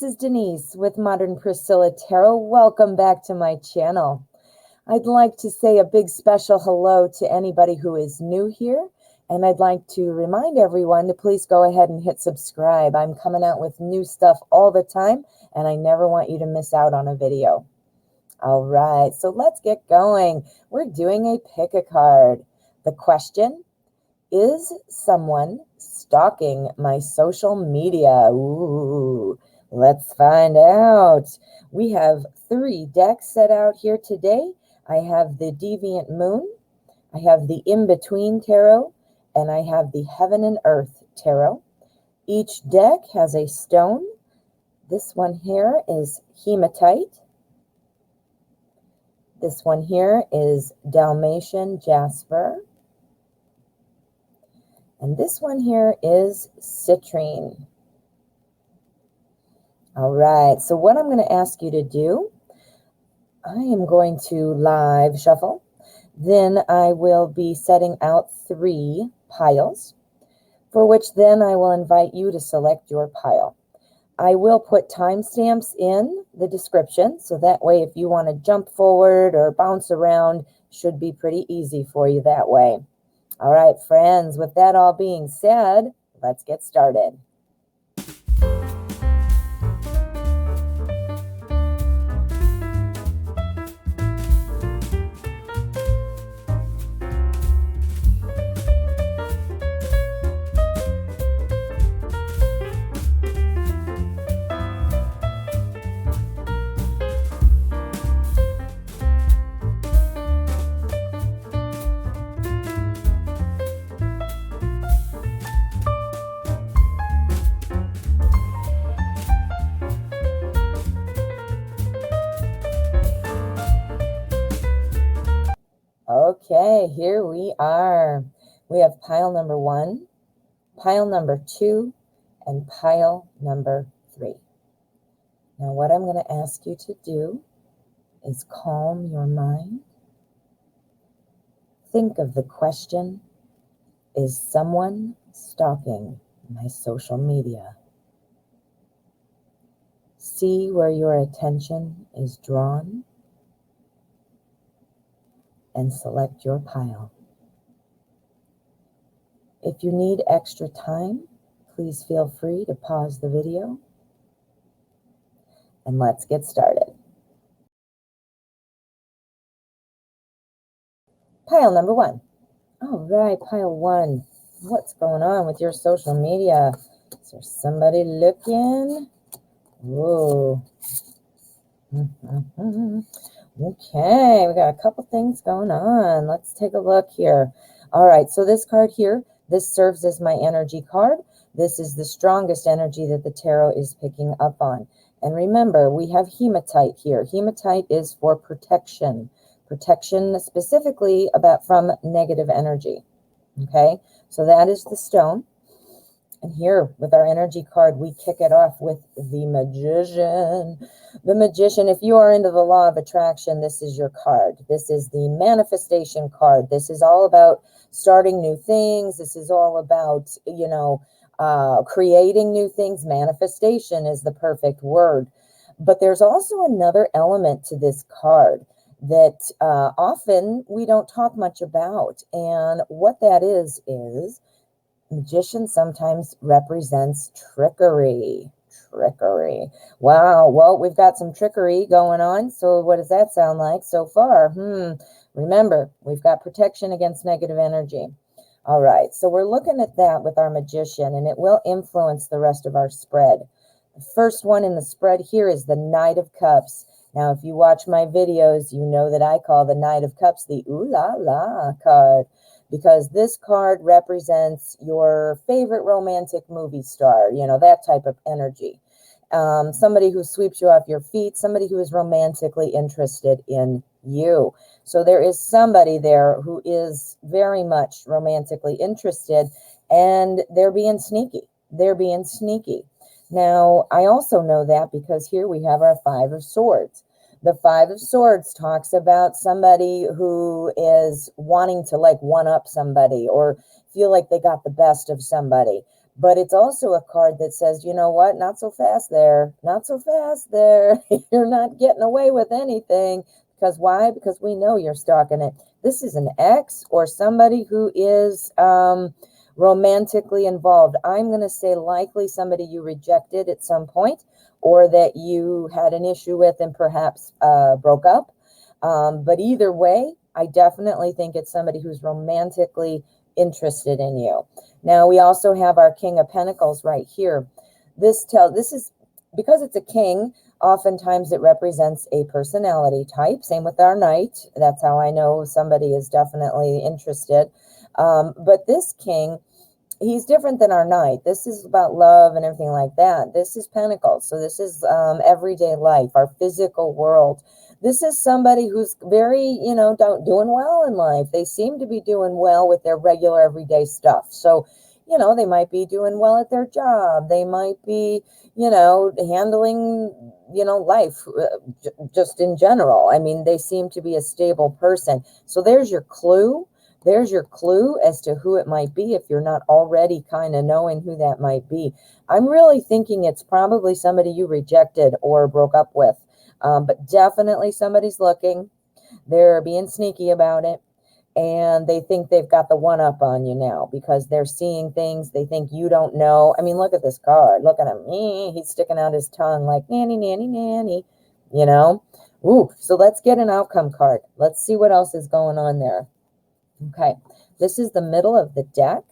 this is Denise with Modern Priscilla Tarot. Welcome back to my channel. I'd like to say a big special hello to anybody who is new here, and I'd like to remind everyone to please go ahead and hit subscribe. I'm coming out with new stuff all the time, and I never want you to miss out on a video. All right, so let's get going. We're doing a pick a card. The question: is someone stalking my social media? Ooh, let's find out. We have 3 decks set out here today. I have the Deviant Moon, I have the In-Between Tarot, and I have the Heaven and Earth Tarot. Each deck has a stone. This one here is hematite. This one here is Dalmatian jasper. And this one here is citrine. All right, so what I'm going to ask you to do, I am going to live shuffle. Then I will be setting out 3 piles, for which then I will invite you to select your pile. I will put timestamps in the description, so that way if you want to jump forward or bounce around, should be pretty easy for you that way. All right, friends, with that all being said, let's get started. Okay, here we are. We have pile number 1, pile number 2, and pile number 3. Now, what I'm going to ask you to do is calm your mind. Think of the question: is someone stalking my social media? See where your attention is drawn and select your pile. If you need extra time, please feel free to pause the video, and let's get started. Pile number 1. All right, pile 1. What's going on with your social media? Is there somebody looking? Whoa. Okay, we got a couple things going on. Let's take a look here. All right, so this card here, this serves as my energy card. This is the strongest energy that the tarot is picking up on. And remember, we have hematite here. Hematite is for protection. Protection specifically from negative energy. Okay, so that is the stone. And here, with our energy card, we kick it off with the Magician. The Magician, if you are into the law of attraction, this is your card. This is the manifestation card. This is all about starting new things. This is all about, creating new things. Manifestation is the perfect word. But there's also another element to this card that often we don't talk much about. And what that is Magician sometimes represents trickery. Trickery. Wow. Well, we've got some trickery going on. So what does that sound like so far? Remember, we've got protection against negative energy. All right. So we're looking at that with our Magician, and it will influence the rest of our spread. The first one in the spread here is the Knight of Cups. Now, if you watch my videos, you know that I call the Knight of Cups the Ooh La La card, because this card represents your favorite romantic movie star, that type of energy. Somebody who sweeps you off your feet, somebody who is romantically interested in you. So there is somebody there who is very much romantically interested, and they're being sneaky. They're being sneaky. Now, I also know that because here we have our 5 of Swords. The 5 of Swords talks about somebody who is wanting to one-up somebody or feel like they got the best of somebody. But it's also a card that says, you know what, not so fast there, not so fast there. You're not getting away with anything. Because why? Because we know you're stalking it. This is an ex or somebody who is romantically involved. I'm going to say likely somebody you rejected at some point, or that you had an issue with and perhaps broke up. But either way, I definitely think it's somebody who's romantically interested in you. Now we also have our King of Pentacles right here. This is because it's a king. Oftentimes it represents a personality type. Same with our Knight. That's how I know somebody is definitely interested. But this king, he's different than our Knight. This is about love and everything like that. This is Pentacles. So this is everyday life, our physical world. This is somebody who's very, doing well in life. They seem to be doing well with their regular everyday stuff. So, they might be doing well at their job. They might be, handling, life just in general. I mean, they seem to be a stable person. So there's your clue. There's your clue as to who it might be if you're not already kind of knowing who that might be. I'm really thinking it's probably somebody you rejected or broke up with. But definitely somebody's looking. They're being sneaky about it. And they think they've got the one up on you now because they're seeing things they think you don't know. I mean, look at this card. Look at him. He's sticking out his tongue like nanny, nanny, nanny, Ooh, so let's get an outcome card. Let's see what else is going on there. Okay, this is the middle of the deck,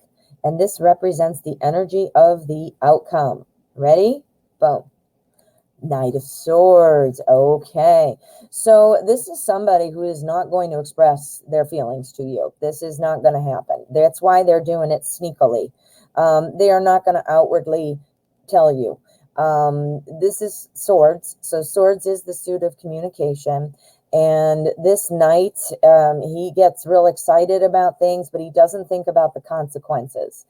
and this represents the energy of the outcome. Ready? Boom. Knight of Swords. Okay. So this is somebody who is not going to express their feelings to you. This is not going to happen. That's why they're doing it sneakily. They are not going to outwardly tell you. This is Swords. So Swords is the suit of communication. And this Knight, he gets real excited about things, but he doesn't think about the consequences.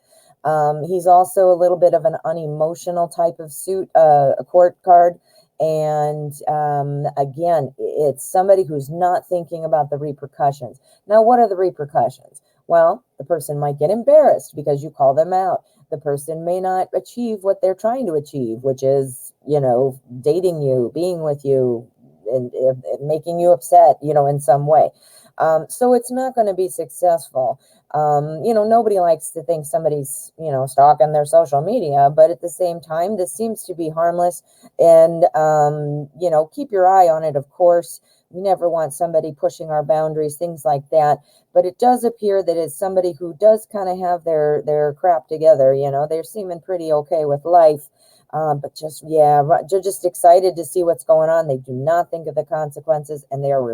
He's also a little bit of an unemotional type of suit, a court card. And again, it's somebody who's not thinking about the repercussions. Now, what are the repercussions? Well, the person might get embarrassed because you call them out. The person may not achieve what they're trying to achieve, which is, dating you, being with you, and making you upset, in some way. So it's not going to be successful. Nobody likes to think somebody's, stalking their social media, but at the same time, this seems to be harmless. And, keep your eye on it, of course. We never want somebody pushing our boundaries, things like that. But it does appear that it's somebody who does kind of have their crap together. They're seeming pretty okay with life. But they're just excited to see what's going on. They do not think of the consequences, and they are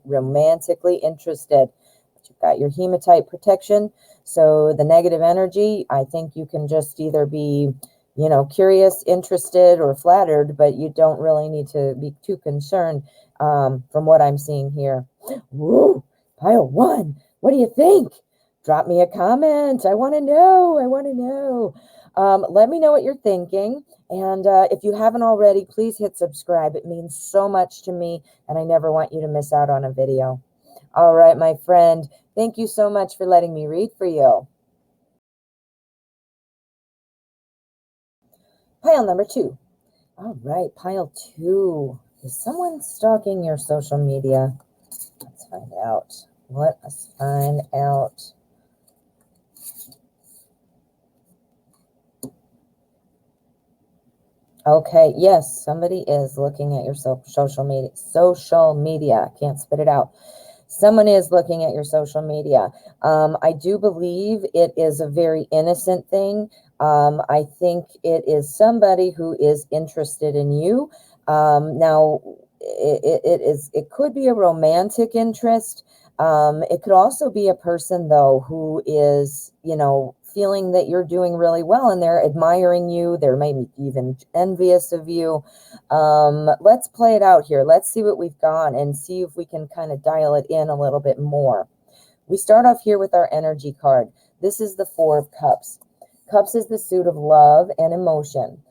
romantically interested. But you've got your hematite protection. So the negative energy, I think you can just either be, curious, interested, or flattered, but you don't really need to be too concerned from what I'm seeing here. Woo! Pile one. What do you think? Drop me a comment. I want to know. Let me know what you're thinking. And if you haven't already, please hit subscribe. It means so much to me, and I never want you to miss out on a video. All right, my friend. Thank you so much for letting me read for you. Pile number 2. All right, pile 2. Is someone stalking your social media? Let's find out. Let us find out. Okay, yes, somebody is looking at your social media. Can't spit it out. Someone is looking at your social media. I do believe it is a very innocent thing. I think it is somebody who is interested in you. Now, it could be a romantic interest. It could also be a person, though, who is, feeling that you're doing really well and they're admiring you. They're maybe even envious of you. Let's play it out here. Let's see what we've got and see if we can kind of dial it in a little bit more. We start off here with our energy card. This is the 4 of Cups. Cups is the suit of love and emotion.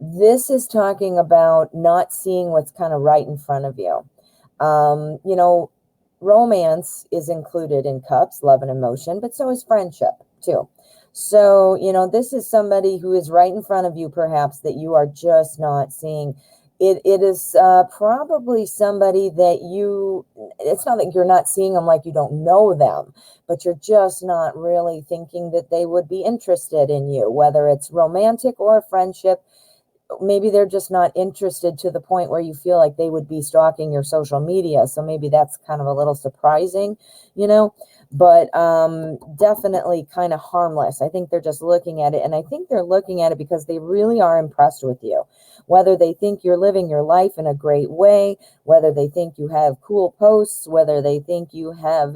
This is talking about not seeing what's kind of right in front of you. Romance is included in Cups, love and emotion, but so is friendship too. So, this is somebody who is right in front of you, perhaps, that you are just not seeing. It is probably somebody that it's not that you're not seeing them like you don't know them, but you're just not really thinking that they would be interested in you, whether it's romantic or friendship. Maybe they're just not interested to the point where you feel like they would be stalking your social media. So maybe that's kind of a little surprising, but definitely kind of harmless. I think they're just looking at it, and I think they're looking at it because they really are impressed with you. Whether they think you're living your life in a great way, whether they think you have cool posts, whether they think you have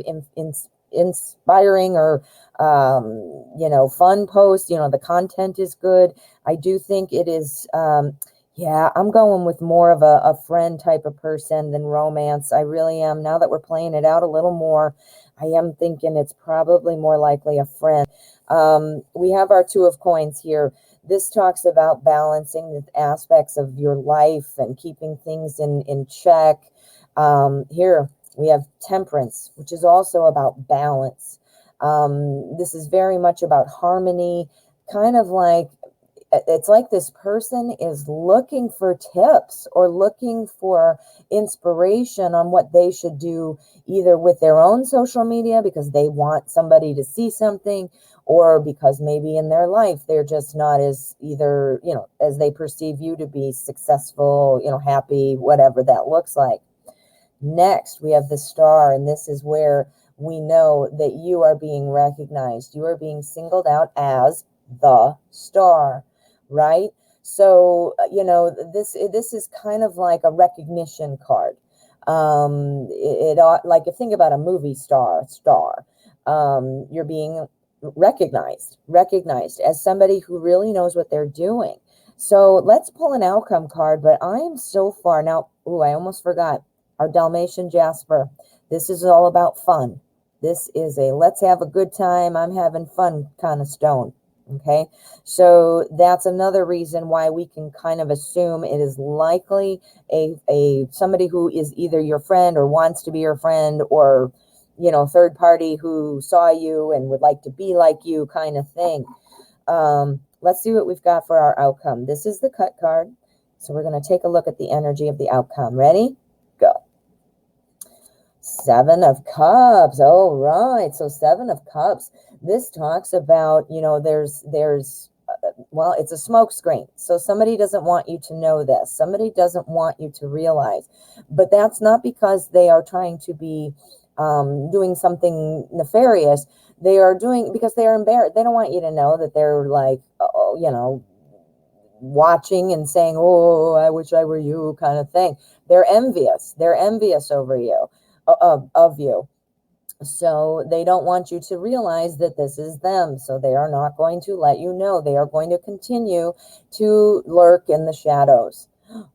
inspiring or fun posts, the content is good. I do think it is, yeah, I'm going with more of a friend type of person than romance. I really am. Now that we're playing it out a little more, I am thinking it's probably more likely a friend. We have our Two of Coins here. This talks about balancing the aspects of your life and keeping things in check. Here we have Temperance, which is also about balance. This is very much about harmony, kind of like it's like this person is looking for tips or looking for inspiration on what they should do, either with their own social media because they want somebody to see something, or because maybe in their life they're just not as either, as they perceive you to be successful, happy, whatever that looks like. Next, we have the Star, and this is where we know that you are being recognized. You are being singled out as the star, right? So, this is kind of like a recognition card. Like, if think about a movie star, you're being recognized as somebody who really knows what they're doing. So let's pull an outcome card, but I am so far now. Ooh, I almost forgot our Dalmatian Jasper. This is all about fun. This is a let's have a good time, I'm having fun kind of stone. Okay, so that's another reason why we can kind of assume it is likely a somebody who is either your friend or wants to be your friend, or third party who saw you and would like to be like you, kind of thing. Let's see what we've got for our outcome. This is the cut card, so we're going to take a look at the energy of the outcome. Ready? Go. Seven of Cups. All right. So Seven of Cups. This talks about, there's well, it's a smoke screen. So somebody doesn't want you to know this. Somebody doesn't want you to realize. But that's not because they are trying to be doing something nefarious. They are doing because they are embarrassed. They don't want you to know that they're like, watching and saying, oh, I wish I were you, kind of thing. They're envious. They're envious over you, of you. So they don't want you to realize that this is them. So they are not going to let you know. They are going to continue to lurk in the shadows.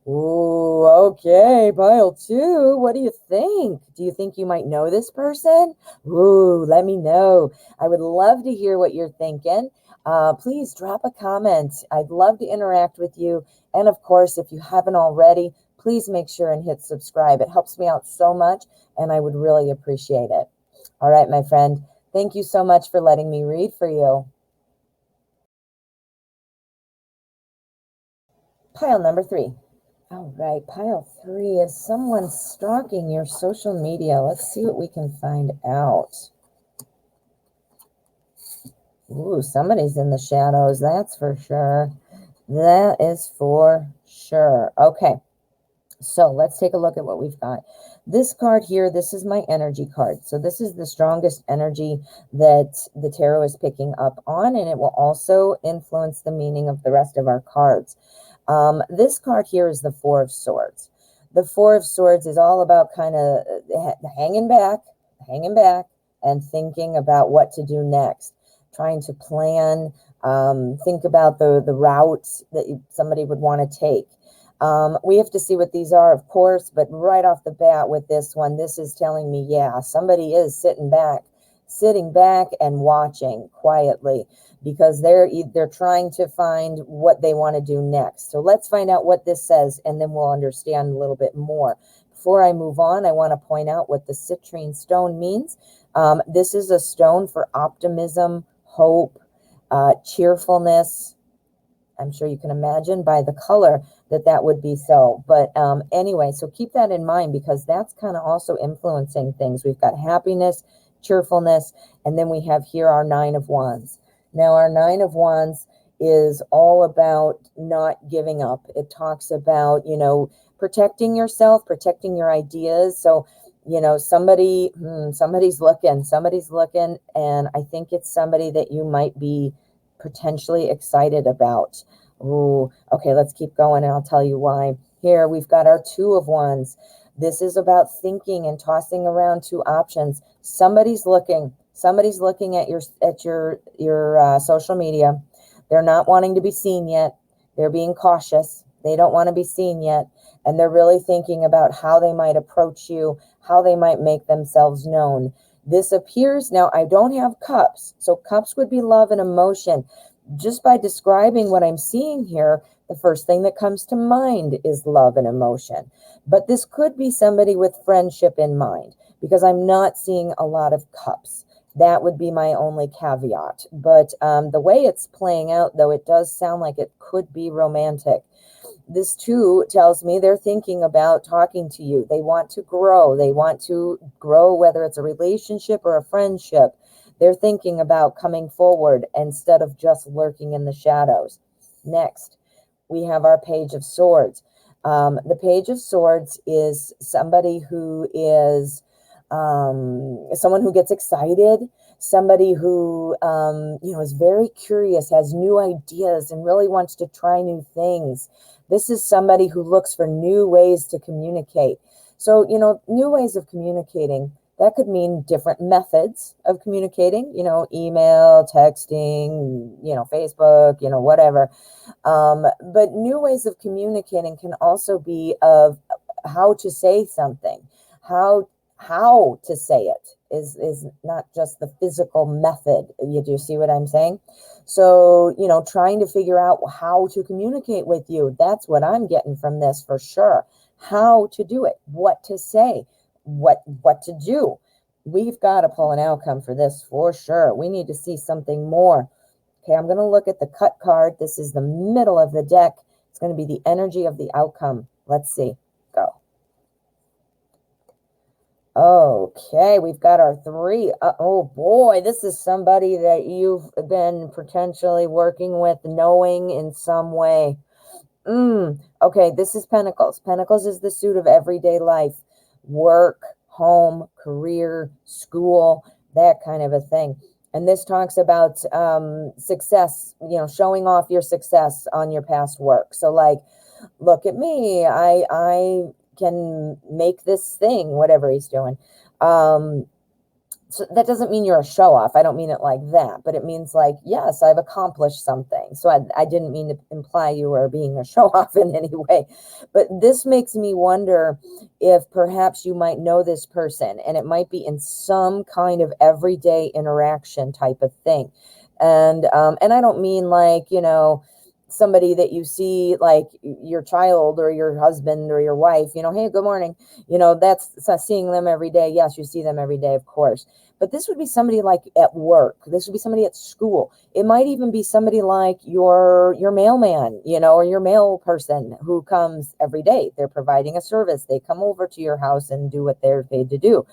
Ooh, okay, pile two. What do you think? Do you think you might know this person? Ooh, let me know. I would love to hear what you're thinking. Please drop a comment. I'd love to interact with you. And of course, if you haven't already, please make sure and hit subscribe. It helps me out so much, and I would really appreciate it. All right, my friend. Thank you so much for letting me read for you. Pile number 3. All right, pile 3 is someone stalking your social media. Let's see what we can find out. Ooh, somebody's in the shadows, that's for sure. That is for sure. Okay, so let's take a look at what we've got. This card here, this is my energy card. So this is the strongest energy that the tarot is picking up on, and it will also influence the meaning of the rest of our cards. This card here is the Four of Swords. The Four of Swords is all about kind of hanging back, and thinking about what to do next, trying to plan, think about the route that somebody would want to take. We have to see what these are, of course, but right off the bat with this one, this is telling me, yeah, somebody is sitting back and watching quietly, because they're trying to find what they want to do next. So let's find out what this says, and then we'll understand a little bit more. Before I move on, I want to point out what the citrine stone means. This is a stone for optimism, hope, cheerfulness. I'm sure you can imagine by the color that that would be so. But anyway, so keep that in mind, because that's kind of also influencing things. We've got happiness, cheerfulness, and then we have here our Nine of Wands. Now, our Nine of Wands is all about not giving up. It talks about, protecting yourself, protecting your ideas. So, somebody's looking, and I think it's somebody that you might be potentially excited about. Ooh, okay, let's keep going and I'll tell you why. Here we've got our Two of Wands. This is about thinking and tossing around two options. Somebody's looking at your social media. They're not wanting to be seen yet. They're being cautious. They don't want to be seen yet. And they're really thinking about how they might approach you, how they might make themselves known. This appears, now I don't have cups, so cups would be love and emotion. Just by describing what I'm seeing here, the first thing that comes to mind is love and emotion. But this could be somebody with friendship in mind, because I'm not seeing a lot of cups. That would be my only caveat. But the way it's playing out, though, it does sound like it could be romantic. This too tells me they're thinking about talking to you. They want to grow. They want to grow, whether it's a relationship or a friendship. They're thinking about coming forward instead of just lurking in the shadows. Next, we have our Page of Swords. The Page of Swords is somebody who is someone who gets excited, somebody who, is very curious, has new ideas, and really wants to try new things. This is somebody who looks for new ways to communicate. So, new ways of communicating, that could mean different methods of communicating, email, texting, Facebook, whatever. But new ways of communicating can also be of how to say something, how to say it is not just the physical method. You do see what I'm saying? So, trying to figure out how to communicate with you. That's what I'm getting from this for sure. How to do it, what to say, what to do. We've got to pull an outcome for this for sure. We need to see something more. Okay, I'm going to look at the cut card. This is the middle of the deck. It's going to be the energy of the outcome. Let's see. Go. Okay, we've got our three. Oh boy, this is somebody that you've been potentially working with, knowing in some way. Okay, this is Pentacles. Pentacles is the suit of everyday life, work, home, career, school, that kind of a thing. And this talks about success, showing off your success on your past work. So like, look at me, I can make this thing, whatever he's doing. So that doesn't mean you're a show off. I don't mean it like that, but it means like, yes, I've accomplished something. So I didn't mean to imply you were being a show off in any way, but this makes me wonder if perhaps you might know this person, and it might be in some kind of everyday interaction type of thing. And I don't mean like, somebody that you see, like your child or your husband or your wife, hey, good morning, that's seeing them every day. Yes, you see them every day, of course. But this would be somebody like at work. This would be somebody at school. It might even be somebody like your mailman, or your mail person who comes every day. They're providing a service. They come over to your house and do what they're paid to do.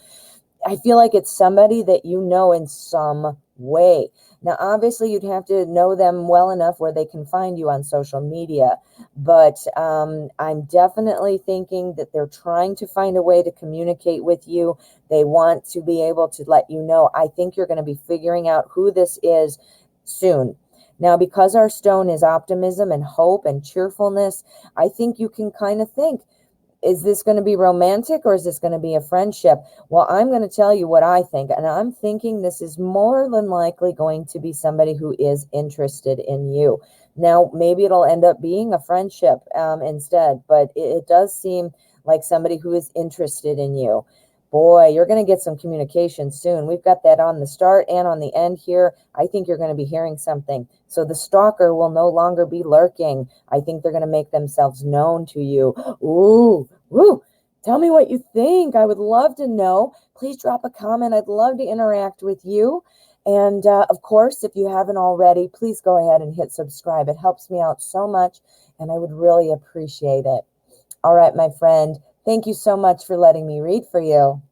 I feel like it's somebody that you know in some way. Now, obviously, you'd have to know them well enough where they can find you on social media. But I'm definitely thinking that they're trying to find a way to communicate with you. They want to be able to let you know. I think you're going to be figuring out who this is soon. Now, because our stone is optimism and hope and cheerfulness, I think you can kind of think, is this going to be romantic or is this going to be a friendship? Well, I'm going to tell you what I think. And I'm thinking this is more than likely going to be somebody who is interested in you. Now, maybe it'll end up being a friendship instead, but it does seem like somebody who is interested in you. Boy, you're going to get some communication soon. We've got that on the start and on the end here. I think you're going to be hearing something. So the stalker will no longer be lurking. I think they're going to make themselves known to you. Ooh, woo. Tell me what you think. I would love to know. Please drop a comment. I'd love to interact with you. And of course, if you haven't already, please go ahead and hit subscribe. It helps me out so much, and I would really appreciate it. All right, my friend, thank you so much for letting me read for you.